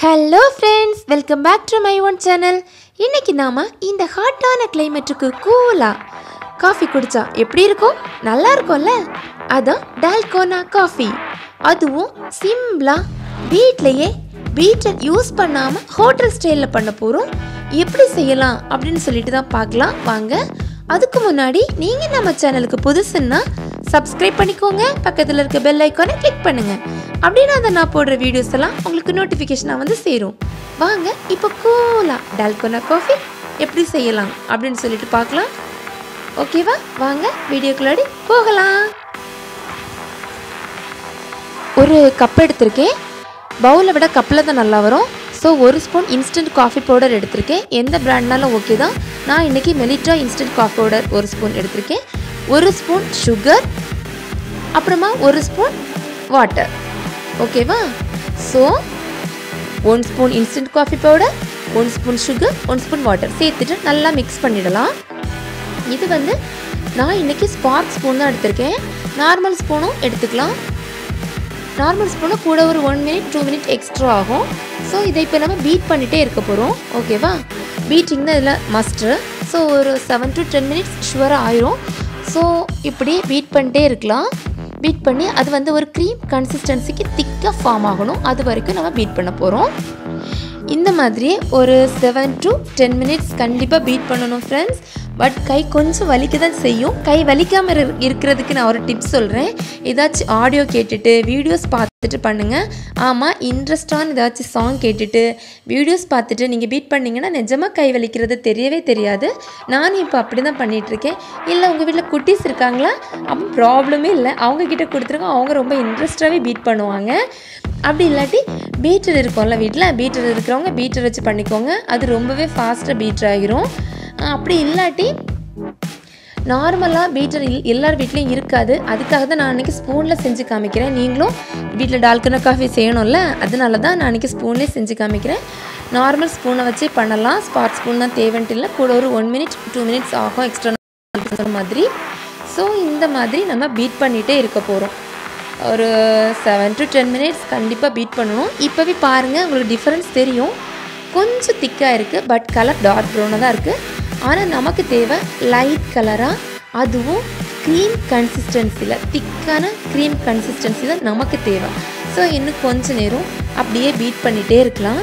Hello friends, welcome back to my own channel. இன்னைக்கு நாம இந்த ஹாட்டான கிளைமேட்டுக்கு கூலா காஃபி குடிச்சா எப்படி இருக்கும்? நல்லா இருக்கும்ல? அதான் டால்கோனா காஃபி. அதுவும் சிம்பிளா வீட்லயே பீட்டர் யூஸ் பண்ணாம ஹோட்டல் ஸ்டைல்ல பண்ண போறோம். எப்படி செய்யலாம் அப்படினு சொல்லிட்டு தான் பார்க்கலாம் வாங்க. அதுக்கு முன்னாடி நீங்க நம்ம சேனலுக்கு புதுசுன்னா சப்ஸ்கிரைப் பண்ணிக்கோங்க, பக்கத்துல இருக்க பெல் ஐகானை கிளிக் பண்ணுங்க. அப்படினா நான் போடுற வீடியோஸ் எல்லாம் உங்களுக்கு நோட்டிஃபிகேஷனா வந்து சேரும். வாங்க இப்போ கூலா டால்கோனா காஃபி எப்படி செய்யலாம் அப்படினு சொல்லிட்டு பார்க்கலாம். ஓகேவா? வாங்க வீடியோக்குள்ள போகலாம். ஒரு கப் எடுத்துர்க்கேன். பவுலை விட கப்பில் தான் நல்லா வரும். ஸோ ஒரு ஸ்பூன் இன்ஸ்டன்ட் காஃபி பவுடர் எடுத்திருக்கேன். எந்த பிராண்ட்னாலும் ஓகே தான். நான் இன்றைக்கி மெலிட்டா இன்ஸ்டன்ட் காஃபி பவுடர் ஒரு ஸ்பூன் எடுத்திருக்கேன். ஒரு ஸ்பூன் சுகர், அப்புறமா ஒரு ஸ்பூன் வாட்டர். ஓகேவா? So 1 spoon instant coffee powder, 1 spoon sugar, 1 spoon water சேர்த்துட்டு நல்லா மிக்ஸ் பண்ணிடலாம். இது வந்து நான் இன்றைக்கி ஸ்பார்க் ஸ்பூன் தான் எடுத்திருக்கேன். நார்மல் ஸ்பூனும் எடுத்துக்கலாம். நார்மல் ஸ்பூனு கூட ஒரு 1 மினிட் 2 மினிட் எக்ஸ்ட்ரா ஆகும். ஸோ இதை இப்போ நம்ம பீட் பண்ணிகிட்டே இருக்க போகிறோம். ஓகேவா? பீட்டிங் தான் இதில் மஸ்ட்டு. ஸோ ஒரு 7 to 10 மினிட்ஸ் ஷுவராக ஆயிரும். ஸோ இப்படி பீட் பண்ணிட்டே இருக்கலாம். பீட் பண்ணி அது வந்து ஒரு க்ரீம் கன்சிஸ்டன்சிக்கு திக்காக ஃபார்ம் ஆகணும். அது வரைக்கும் நம்ம பீட் பண்ண போகிறோம். இந்த மாதிரி ஒரு 7 to 10 மினிட்ஸ் கண்டிப்பாக பீட் பண்ணணும் ஃப்ரெண்ட்ஸ். பட் கை கொஞ்சம் வலிக்க தான் செய்யும். கை வலிக்காமல் இருக்கிறதுக்கு நான் ஒரு டிப்ஸ் சொல்கிறேன். ஏதாச்சும் ஆடியோ கேட்டுட்டு வீடியோஸ் பார்த்துட்டு பண்ணுங்கள். ஆமாம், இன்ட்ரெஸ்டான ஏதாச்சும் சாங் கேட்டுட்டு வீடியோஸ் பார்த்துட்டு நீங்கள் பீட் பண்ணிங்கன்னா நிஜமாக கை வலிக்கிறது தெரியவே தெரியாது. நானும் இப்போ அப்படி தான் பண்ணிகிட்ருக்கேன். இல்லை உங்கள் வீட்டில் குட்டீஸ் இருக்காங்களா? அப்போ ப்ராப்ளமே இல்லை, அவங்கக்கிட்ட கொடுத்துருங்க. அவங்க ரொம்ப இன்ட்ரெஸ்டாகவே பீட் பண்ணுவாங்க. அப்படி இல்லாட்டி பீட்டர் இருக்கும்ல வீட்டில், பீட்டர் இருக்கிறவங்க பீட்டர் வச்சு பண்ணிக்கோங்க. அது ரொம்பவே ஃபாஸ்ட்டாக பீட்டர் ஆகிரும். அப்படி இல்லாட்டி நார்மலாக பீட்டர் எல்லார் வீட்லேயும் இருக்காது. அதுக்காக தான் நான் அன்றைக்கி ஸ்பூனில் செஞ்சு காமிக்கிறேன். நீங்களும் வீட்டில் டால்கோனா காஃபி செய்யணும்ல, அதனால தான் நான் அன்றைக்கி ஸ்பூன்லேயே செஞ்சு காமிக்கிறேன். நார்மல் ஸ்பூனை வச்சே பண்ணலாம். ஸ்பார்க் ஸ்பூன் தான் தேவைன்ட்டு இல்லை. கூட ஒரு 1 மினிட் 2 மினிட்ஸ் ஆகும் எக்ஸ்ட்ரா மாதிரி. ஸோ இந்த மாதிரி நம்ம பீட் பண்ணிகிட்டே இருக்க போகிறோம். ஒரு 7 to 10 மினிட்ஸ் கண்டிப்பாக பீட் பண்ணணும். இப்போவே பாருங்கள், உங்களுக்கு டிஃப்ரென்ஸ் தெரியும். கொஞ்சம் திக்காக இருக்குது, பட் கலர் டார்க் ப்ரௌனாக தான் இருக்குது. ஆனால் நமக்கு தேவை லைட் கலராக, அதுவும் க்ரீம் கன்சிஸ்டன்சியில், திக்கான க்ரீம் கன்சிஸ்டன்சி தான் நமக்கு தேவை. ஸோ இன்னும் கொஞ்சம் நேரம் அப்படியே பீட் பண்ணிகிட்டே இருக்கலாம்.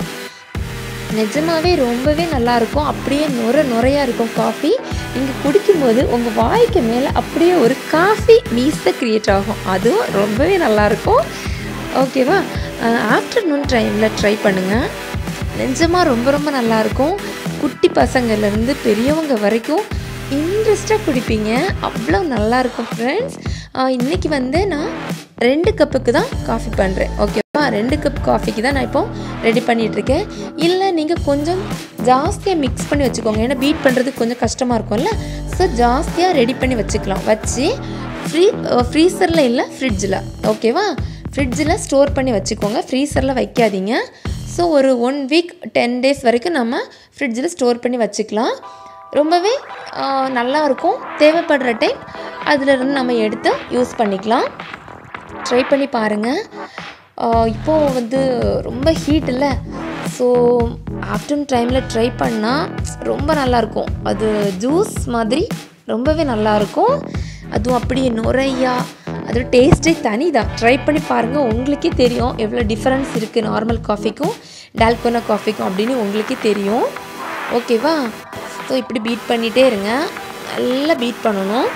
நிஜமாகவே ரொம்பவே நல்லாயிருக்கும். அப்படியே நுரையாக இருக்கும் காஃபி. நீங்கள் குடிக்கும்போது உங்கள் வாய்க்கு மேலே அப்படியே ஒரு காஃபி மீஸை க்ரியேட் ஆகும். அதுவும் ரொம்பவே நல்லாயிருக்கும். ஓகேவா? ஆஃப்டர்நூன் டைமில் ட்ரை பண்ணுங்கள். நிஜமாக ரொம்ப ரொம்ப நல்லாயிருக்கும். குட்டி பசங்கள்லேருந்து பெரியவங்க வரைக்கும் இன்ட்ரெஸ்ட்டாக குடிப்பீங்க. அவ்வளோ நல்லாயிருக்கும் ஃப்ரெண்ட்ஸ். இன்றைக்கி வந்து நான் 2 கப்புக்கு தான் காஃபி பண்ணுறேன். ஓகேவா? 2 கப் காஃபிக்கு தான் நான் இப்போது ரெடி பண்ணிகிட்ருக்கேன். இல்லை நீங்கள் கொஞ்சம் ஜாஸ்தியாக மிக்ஸ் பண்ணி வச்சுக்கோங்க. ஏன்னா பீட் பண்ணுறதுக்கு கொஞ்சம் கஷ்டமாக இருக்கும்ல. ஸோ ஜாஸ்தியாக ரெடி பண்ணி வச்சுக்கலாம். வச்சு ஃப்ரீசரில் இல்லை ஃப்ரிட்ஜில். ஓகேவா? ஃப்ரிட்ஜில் ஸ்டோர் பண்ணி வச்சுக்கோங்க. ஃப்ரீசரில் வைக்காதீங்க. ஸோ ஒரு 1 வீக் 10 டேஸ் வரைக்கும் நம்ம ஃப்ரிட்ஜில் ஸ்டோர் பண்ணி வச்சுக்கலாம். ரொம்பவே நல்லாயிருக்கும். தேவைப்படுற டைம் அதிலிருந்து நம்ம எடுத்து யூஸ் பண்ணிக்கலாம். ட்ரை பண்ணி பாருங்கள். இப்போது வந்து ரொம்ப ஹீட் இல்லை. ஸோ ஆஃப்டர்நூன் டைமில் ட்ரை பண்ணால் ரொம்ப நல்லாயிருக்கும். அது ஜூஸ் மாதிரி ரொம்பவே நல்லாயிருக்கும். அதுவும் அப்படியே நுரையா, அதோட டேஸ்ட்டே தனி தான். ட்ரை பண்ணி பாருங்கள், உங்களுக்கே தெரியும் எவ்வளோ டிஃப்ரென்ஸ் இருக்குது நார்மல் காஃபிக்கும் டால்கோனா காஃபிக்கும் அப்படின்னு உங்களுக்கே தெரியும். ஓகேவா? ஸோ இப்படி பீட் பண்ணிகிட்டே இருங்க. நல்லா பீட் பண்ணணும்.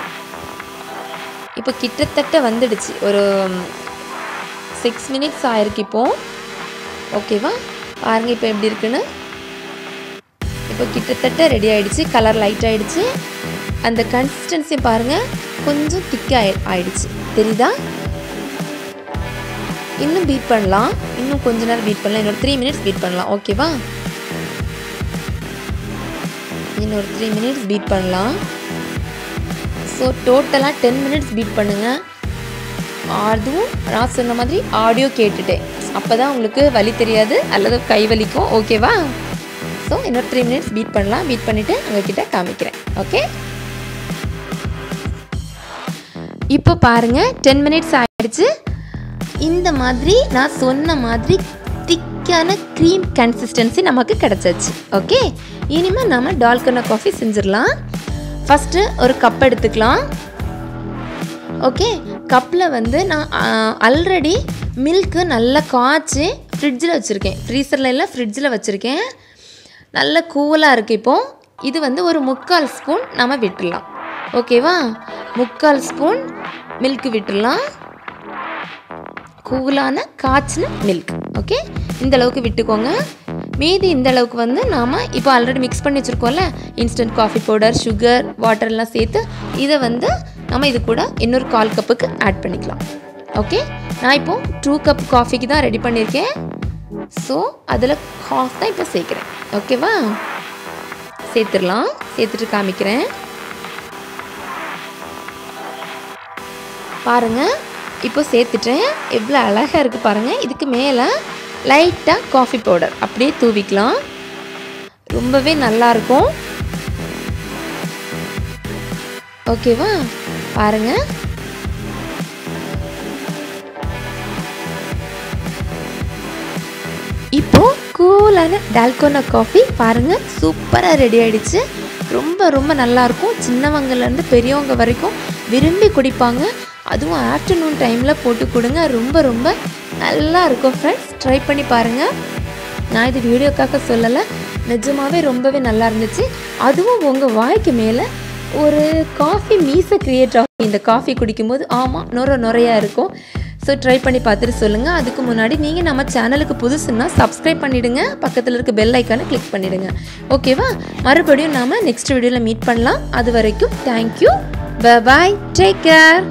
இப்போ கிட்டத்தட்ட வந்துடுச்சு. ஒரு 6 மினிட்ஸ் ஆயிருக்கு இப்போது. ஓகேவா? பாருங்கள் இப்போ எப்படி இருக்குன்னு. இப்போ கிட்டத்தட்ட ரெடி ஆகிடுச்சு. கலர் லைட் ஆகிடுச்சு. அந்த கன்சிஸ்டன்சி பாருங்கள், கொஞ்சம் திக்காக ஆயிடுச்சு. தெரியுதா? இன்னும் பீட் பண்ணலாம். இன்னும் கொஞ்ச நேரம் பீட் பண்ணலாம். இன்னொரு 3 மினிட்ஸ் பீட் பண்ணலாம். ஓகேவா? இன்னொரு 3 மினிட்ஸ் பீட் பண்ணலாம். ஸோ டோட்டலாக 10 மினிட்ஸ் பீட் பண்ணுங்கள். அதுவும் நான் சொன்ன மாதிரி ஆடியோ கேட்டுட்டேன். அப்போ தான் உங்களுக்கு வலி தெரியாது, அல்லது கை வலிக்கும். ஓகேவா? ஸோ இன்னொரு 3 மினிட்ஸ் பீட் பண்ணலாம். பீட் பண்ணிவிட்டு உங்கள்கிட்ட காமிக்கிறேன். ஓகே? இப்போ பாருங்கள், 10 மினிட்ஸ் ஆகிடுச்சு. இந்த மாதிரி நான் சொன்ன மாதிரி திக் திக்கான க்ரீம் கன்சிஸ்டன்சி நமக்கு கிடச்சாச்சு. ஓகே, இனிமேல் நம்ம டால்கோனா காஃபி செஞ்சிடலாம். ஃபஸ்ட்டு ஒரு கப் எடுத்துக்கலாம். ஓகே, கப்பில் வந்து நான் ஆல்ரெடி மில்க்கு நல்லா காய்ச்சி ஃப்ரிட்ஜில் வச்சுருக்கேன். ஃப்ரீசரில் இல்லை, ஃப்ரிட்ஜில் வச்சுருக்கேன். நல்ல கூலாக இருக்குது. இப்போது இது வந்து ஒரு 3/4 ஸ்பூன் நம்ம விட்டுடலாம். ஓகேவா, 3/4 ஸ்பூன் மில்க் விட்டுடலாம். கூலான காய்ச்சின மில்க். ஓகே, இந்த அளவுக்கு விட்டுக்கோங்க. மீதி இந்த அளவுக்கு வந்து நாம் இப்போ ஆல்ரெடி மிக்ஸ் பண்ணி வச்சுருக்கோம்ல, இன்ஸ்டன்ட் காஃபி பவுடர், சுகர், வாட்டர்லாம் சேர்த்து இதை வந்து நம்ம இது கூட இன்னொரு 1/4 கப்புக்கு ஆட் பண்ணிக்கலாம். ஓகே, நான் இப்போது 2 கப் காஃபிக்கு தான் ரெடி பண்ணியிருக்கேன். ஸோ அதில் ஹாஃப் தான் இப்போ சேர்க்குறேன். ஓகேவா, சேர்த்துடலாம். சேர்த்துட்டு காமிக்கிறேன் பாருங்கள். இப்போ சேர்த்துட்டேன். எவ்வளோ அழகாக இருக்குது பாருங்கள். இதுக்கு மேலே லைட்டாக காஃபி பவுடர் அப்படியே தூவிக்கலாம். ரொம்பவே நல்லாயிருக்கும். ஓகேவா, பாருங்கள். இப்போது கூலான டால்கோனா காஃபி பாருங்கள் சூப்பராக ரெடி ஆகிடுச்சு. ரொம்ப ரொம்ப நல்லாயிருக்கும். சின்னவங்கலேருந்து பெரியவங்க வரைக்கும் விரும்பி குடிப்பாங்க. அதுவும் ஆஃப்டர்நூன் டைமில் போட்டு கொடுங்க. ரொம்ப ரொம்ப நல்லா இருக்கும் ஃப்ரெண்ட்ஸ். ட்ரை பண்ணி பாருங்கள். நான் இது வீடியோக்காக சொல்லலை, நிஜமாகவே ரொம்பவே நல்லா இருந்துச்சு. அதுவும் உங்கள் வாய்க்கு மேலே ஒரு காஃபி மீஸை க்ரியேட் ஆகும் இந்த காஃபி குடிக்கும்போது. ஆமாம், நுரையாக இருக்கும். ஸோ ட்ரை பண்ணி பார்த்துட்டு சொல்லுங்கள். அதுக்கு முன்னாடி நீங்கள் நம்ம சேனலுக்கு புதுசுன்னா சப்ஸ்கிரைப் பண்ணிவிடுங்க. பக்கத்தில் இருக்க பெல் ஐக்கானை கிளிக் பண்ணிவிடுங்க. ஓகேவா, மறுபடியும் நாம் நெக்ஸ்ட் வீடியோவில் மீட் பண்ணலாம். அது வரைக்கும் thank you, bye bye, take care.